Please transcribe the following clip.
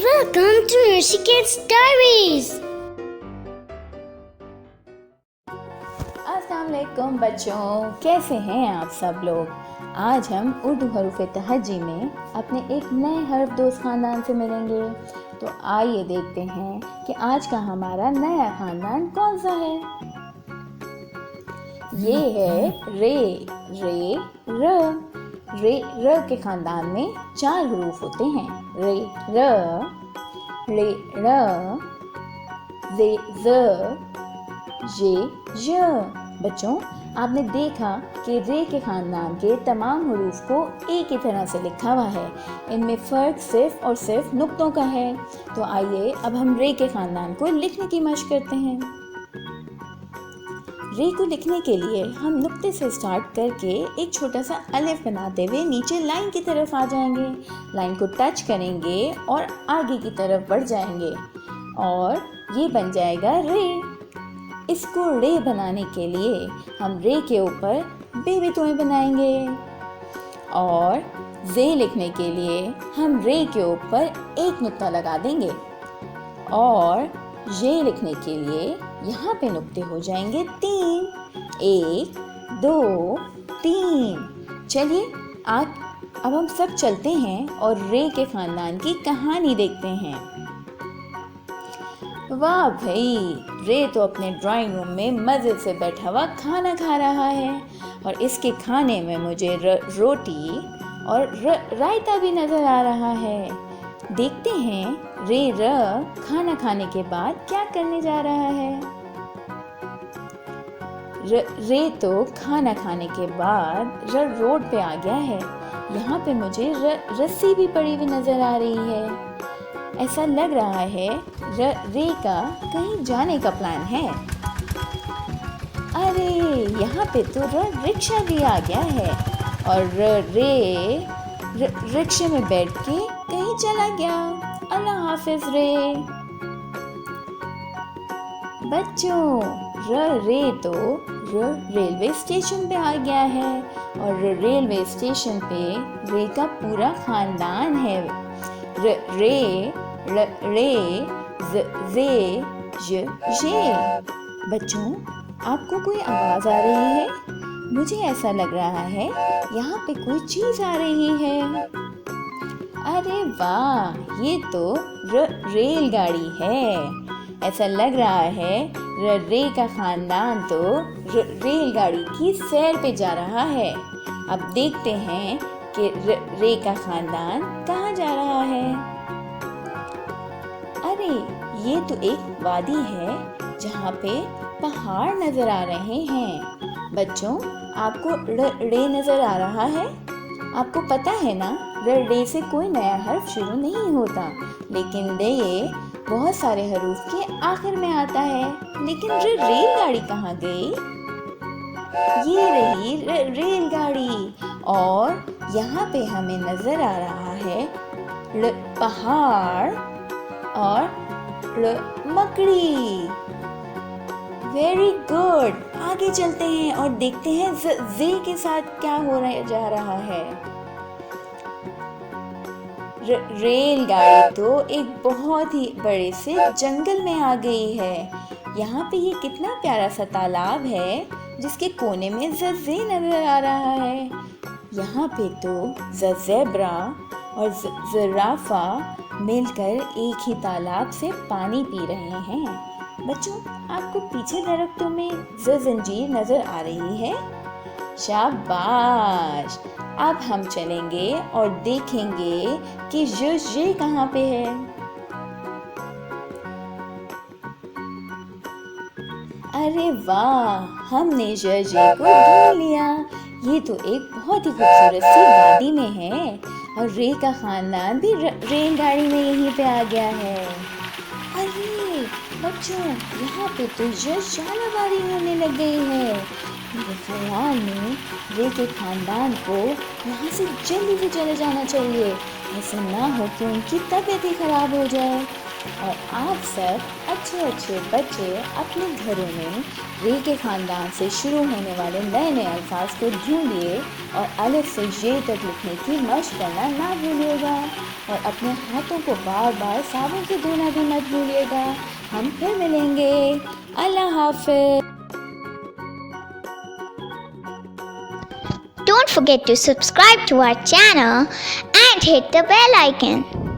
Welcome to Rishiket's Diaries. अस्सलाम वालेकुम बच्चों, कैसे हैं आप सब लोग। आज हम उर्दू हरूफ तहज्जी में अपने एक नए हर्फ दोस्त ख़ानदान से मिलेंगे। तो आइए देखते हैं कि आज का हमारा नया ख़ानदान कौन सा है। ये है रे। रे र। रे र के ख़ानदान में 4 हरूफ होते हैं। रे र, रे र, जे ज, जे ज। बच्चों, आपने देखा कि रे के ख़ानदान के तमाम हरूफ को एक ही तरह से लिखा हुआ है। इनमें फ़र्क सिर्फ और सिर्फ नुक्तों का है। तो आइए अब हम रे के ख़ानदान को लिखने की मशक करते हैं। रे को लिखने के लिए हम नुक्ते से स्टार्ट करके एक छोटा सा अलिफ बनाते हुए नीचे लाइन की तरफ आ जाएंगे। लाइन को टच करेंगे और आगे की तरफ बढ़ जाएंगे और ये बन जाएगा रे। इसको रे बनाने के लिए हम रे के ऊपर बेबी तोएं बनाएंगे और जे लिखने के लिए हम रे के ऊपर एक नुक्ता लगा देंगे और ये लिखने के लिए यहाँ पे नुक्ते हो जाएंगे 3। 1 2 3। चलिए अब हम सब चलते हैं और रे के ख़ानदान की कहानी देखते हैं। वाह भाई, रे तो अपने ड्राइंग रूम में मज़े से बैठा हुआ खाना खा रहा है और इसके खाने में मुझे रोटी और रायता भी नज़र आ रहा है। देखते हैं रे र खाना खाने के बाद क्या करने जा रहा है। रे तो खाना खाने के बाद रोड पे आ गया है। यहाँ पे मुझे रस्सी भी पड़ी हुई नजर आ रही है। ऐसा लग रहा है रे का कहीं जाने का प्लान है। अरे यहाँ पे तो रिक्शा भी आ गया है और रे रिक्शे में बैठ के कहीं चला गया। अल्लाह हाफिज रे। बच्चों, रे तो रेलवे स्टेशन पे आ गया है और रेलवे स्टेशन पे रे का पूरा खानदान है। रे जे जे। बच्चों, आपको कोई आवाज आ रही है? मुझे ऐसा लग रहा है यहाँ पे कोई चीज आ रही है। अरे वाह, ये तो रेलगाड़ी है। ऐसा लग रहा है रे का खानदान तो रेलगाड़ी की सैर पे जा रहा है। अब देखते हैं कि रे का खानदान कहाँ जा रहा है। अरे ये तो एक वादी है जहाँ पे पहाड़ नजर आ रहे हैं। बच्चों, आपको रे नजर आ रहा है? आपको पता है ना, रे से कोई नया हर्फ शुरू नहीं होता, लेकिन रे बहुत सारे हरूफ के आखिर में आता है। लेकिन रेलगाड़ी कहाँ गई? ये रही रेलगाड़ी और यहाँ पे हमें नजर आ रहा है पहाड़ और मकड़ी। Very good. आगे चलते हैं और देखते हैं जे के साथ क्या हो जा रहा है। रेलगाड़ी तो एक बहुत ही बड़े से जंगल में आ गई है। यहाँ पे ये कितना प्यारा सा तालाब है जिसके कोने में जे नजर आ रहा है। यहाँ पे तो ज़ेब्रा और ज़िराफ़ा मिलकर एक ही तालाब से पानी पी रहे हैं। बच्चों, आपको पीछे दरख्तों में जंजीर नजर आ रही है? शाबाश। अब हम चलेंगे और देखेंगे कि ये कहाँ पे है। अरे वाह, हमने ये को ढूंढ लिया। ये तो एक बहुत ही खूबसूरत सी वादी में है और रे का खानदान भी रेलगाड़ी में यहीं पे आ गया है। अरे बच्चों, यहाँ पे तो जानवर होने लग गई है। मेरे ख्याल में रे के खानदान को यहाँ से जल्दी से चले जाना चाहिए, ऐसा ना हो कि उनकी तबीयत ही खराब हो जाए। और आप सब अच्छे अच्छे बच्चे अपने घरों में रे के ख़ानदान से शुरू होने वाले नए नए अल्फाज को ढूंढिए और अलिफ से ये तक लिखने की मशक करना ना भूलिएगा और अपने हाथों को बार बार साबुन से धोना भी मत भूलिएगा। हम फिर मिलेंगे। अल्लाह हाफ़िज़। Don't forget to subscribe to our channel and hit the bell icon.